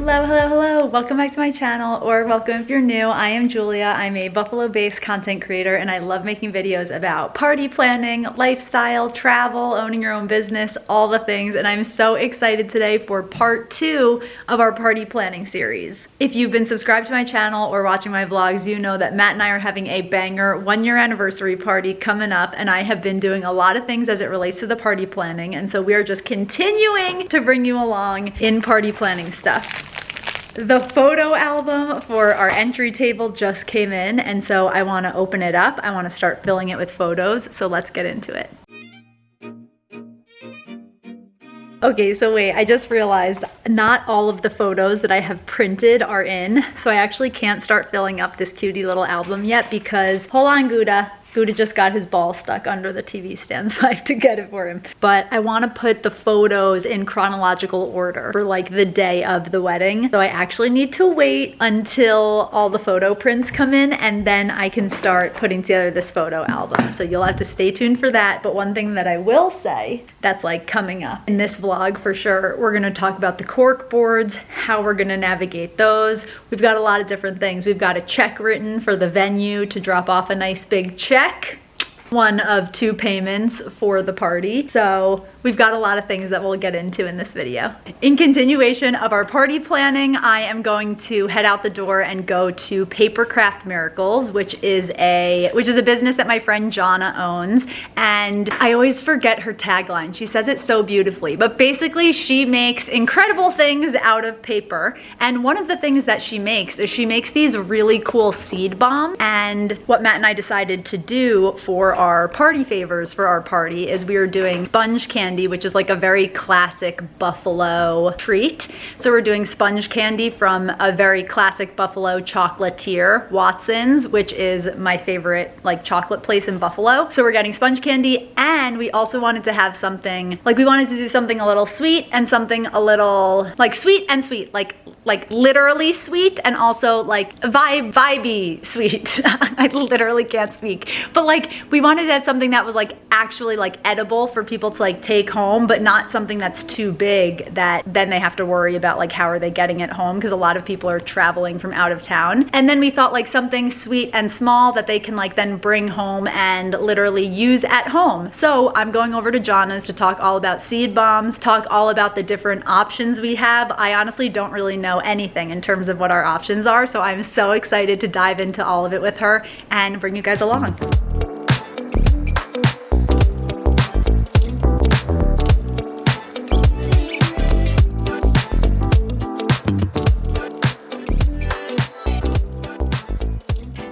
Hello, hello, hello. Welcome back to my channel, or welcome if you're new. I am Julia. I'm a Buffalo-based content creator, and I love making videos about party planning, lifestyle, travel, owning your own business, all the things. And I'm so excited today for part 2 of our party planning series. If you've been subscribed to my channel or watching my vlogs, you know that Matt and I are having a banger 1-year anniversary party coming up, and I have been doing a lot of things as it relates to the party planning. And so we are just continuing to bring you along in party planning stuff. The photo album for our entry table just came in, and so I want to open it up. I want to start filling it with photos, so let's get into it. Okay, so wait, I just realized not all of the photos that I have printed are in, so I actually can't start filling up this cutie little album yet because, hold on, Gouda just got his ball stuck under the TV stand, so I have to get it for him. But I want to put the photos in chronological order for like the day of the wedding. So I actually need to wait until all the photo prints come in, and then I can start putting together this photo album. So you'll have to stay tuned for that. But one thing that I will say that's like coming up in this vlog for sure, we're going to talk about the cork boards, how we're going to navigate those. We've got a lot of different things. We've got a check written for the venue to drop off a nice big check. One of 2 payments for the party. So we've got a lot of things that we'll get into in this video. In continuation of our party planning, I am going to head out the door and go to Papercraft Miracles, which is a business that my friend Jonna owns. And I always forget her tagline. She says it so beautifully, but basically she makes incredible things out of paper. And one of the things that she makes is she makes these really cool seed bombs. And what Matt and I decided to do for our party favors for our party is we are doing sponge candy, which is like a very classic Buffalo treat. So we're doing sponge candy from a very classic Buffalo chocolatier, Watson's, which is my favorite like chocolate place in Buffalo. So we're getting sponge candy, and we also wanted to have something, like we wanted to do something a little sweet and something a little like sweet and sweet, like literally sweet and also like vibey sweet. I literally can't speak, but like we wanted to have something that was like actually like edible for people to like take home, but not something that's too big that then they have to worry about like how are they getting it home, because a lot of people are traveling from out of town. And then we thought like something sweet and small that they can like then bring home and literally use at home. So I'm going over to Jonna's to talk all about seed bombs, talk all about the different options we have. I honestly don't really know anything in terms of what our options are, so I'm so excited to dive into all of it with her and bring you guys along.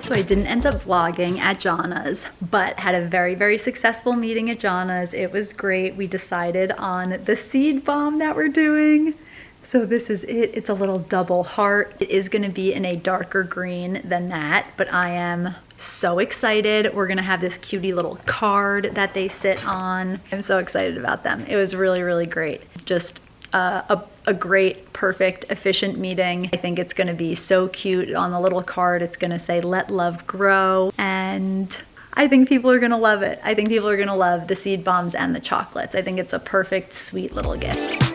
So I didn't end up vlogging at Jonna's, but had a very, very successful meeting at Jonna's. It was great. We decided on the seed bomb that we're doing. So this is it. It's a little double heart. It is going to be in a darker green than that, but I am so excited. We're going to have this cutie little card that they sit on. I'm so excited about them. It was really, really great. Just a great, perfect, efficient meeting. I think it's going to be so cute. On the little card, it's going to say, "Let love grow." And I think people are going to love it. I think people are going to love the seed bombs and the chocolates. I think it's a perfect, sweet little gift.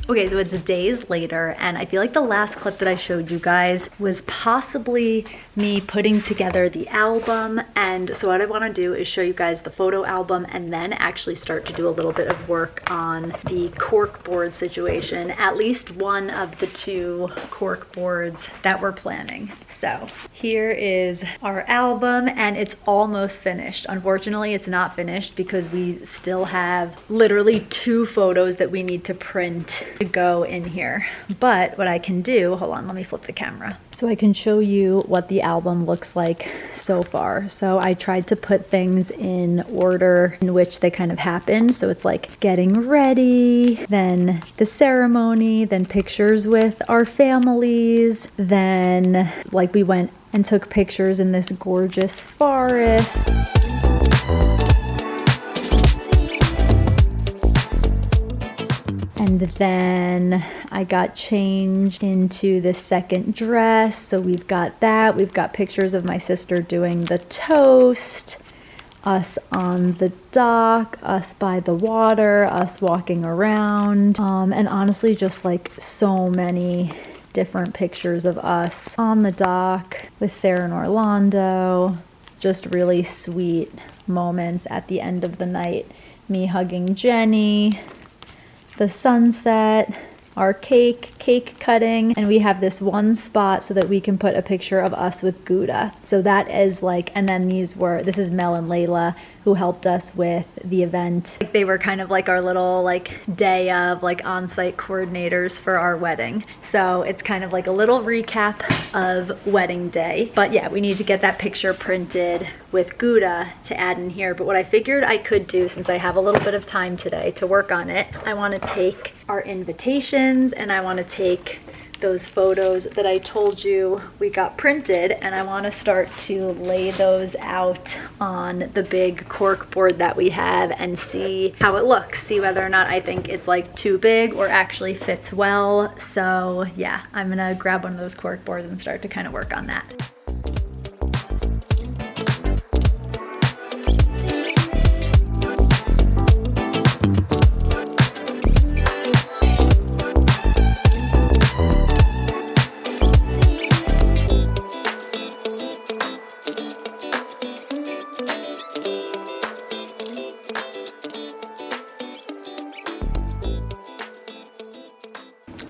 Okay, so it's days later, and I feel like the last clip that I showed you guys was possibly me putting together the album. And so what I want to do is show you guys the photo album and then actually start to do a little bit of work on the cork board situation, at least one of the 2 cork boards that we're planning. So here is our album, and it's almost finished. Unfortunately, it's not finished because we still have literally 2 photos that we need to print to go in here. But what I can do, hold on, let me flip the camera so I can show you what the album looks like so far. So I tried to put things in order in which they kind of happened. So it's like getting ready, then the ceremony, then pictures with our families, then like we went and took pictures in this gorgeous forest. And then I got changed into the second dress. So we've got that. We've got pictures of my sister doing the toast, us on the dock, us by the water, us walking around, and honestly just like so many different pictures of us on the dock with Sarah and Orlando. Just really sweet moments at the end of the night. Me hugging Jenny, the sunset, our cake cutting, and we have this one spot so that we can put a picture of us with Gouda. So that is like, and then this is Mel and Layla who helped us with the event. They were kind of like our little like day of like on-site coordinators for our wedding. So it's kind of like a little recap of wedding day. But yeah, we need to get that picture printed with Gouda to add in here. But what I figured I could do, since I have a little bit of time today to work on it, I want to take our invitations and I want to take those photos that I told you we got printed, and I want to start to lay those out on the big cork board that we have and see how it looks, see whether or not I think it's like too big or actually fits well. So yeah, I'm gonna grab one of those cork boards and start to kind of work on that.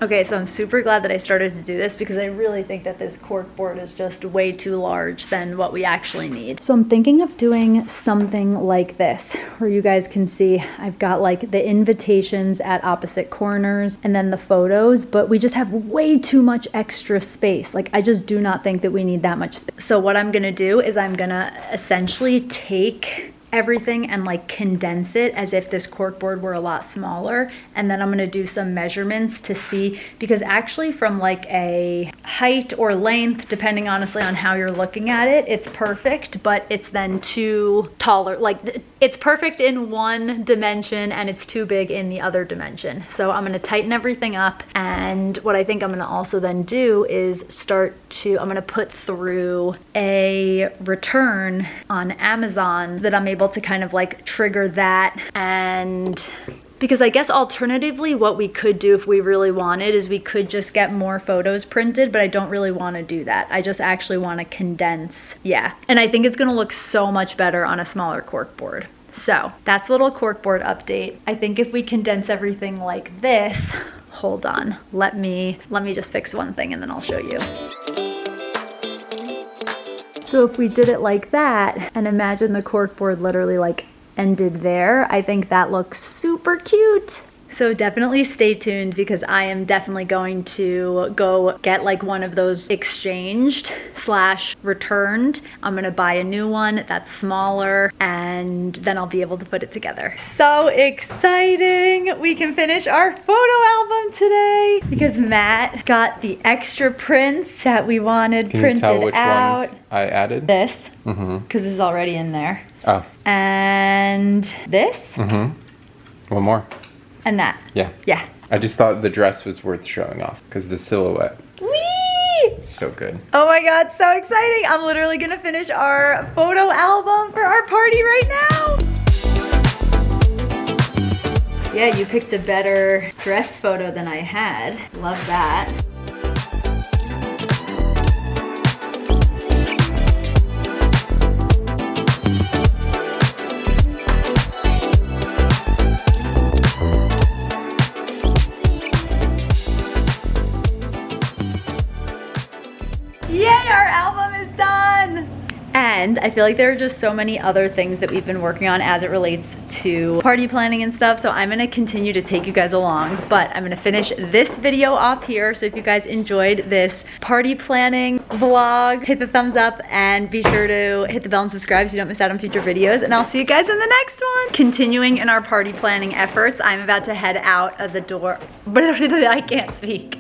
Okay, so I'm super glad that I started to do this because I really think that this cork board is just way too large than what we actually need. So I'm thinking of doing something like this, where you guys can see I've got like the invitations at opposite corners and then the photos, but we just have way too much extra space. Like I just do not think that we need that much space. So what I'm gonna do is I'm gonna essentially take everything and like condense it as if this cork board were a lot smaller, and then I'm going to do some measurements to see, because actually from like a height or length, depending honestly on how you're looking at it, it's perfect, but it's then too taller. Like it's perfect in one dimension and it's too big in the other dimension. So I'm going to tighten everything up, and what I think I'm going to also then do is I'm going to put through a return on Amazon that I'm able to kind of like trigger that. And because I guess alternatively what we could do if we really wanted is we could just get more photos printed, but I don't really want to do that. I just actually want to condense. Yeah, and I think it's going to look so much better on a smaller cork board. So that's a little cork board update. I think if we condense everything like this, hold on, let me just fix one thing and then I'll show you. So if we did it like that, and imagine the cork board literally like ended there, I think that looks super cute. So definitely stay tuned, because I am definitely going to go get like one of those exchanged / returned. I'm gonna buy a new one that's smaller, and then I'll be able to put it together. So exciting! We can finish our photo album today because Matt got the extra prints that we wanted printed out. Can you tell which ones I added? This, because it's already in there. Oh. And this. One more. And that. Yeah. Yeah. I just thought the dress was worth showing off because the silhouette. Whee! So good. Oh my God, so exciting. I'm literally gonna finish our photo album for our party right now. Yeah, you picked a better dress photo than I had. Love that. Yay, our album is done! And I feel like there are just so many other things that we've been working on as it relates to party planning and stuff, so I'm gonna continue to take you guys along, but I'm gonna finish this video off here. So if you guys enjoyed this party planning vlog, hit the thumbs up and be sure to hit the bell and subscribe so you don't miss out on future videos, and I'll see you guys in the next one. Continuing in our party planning efforts, I'm about to head out of the door, but I can't speak.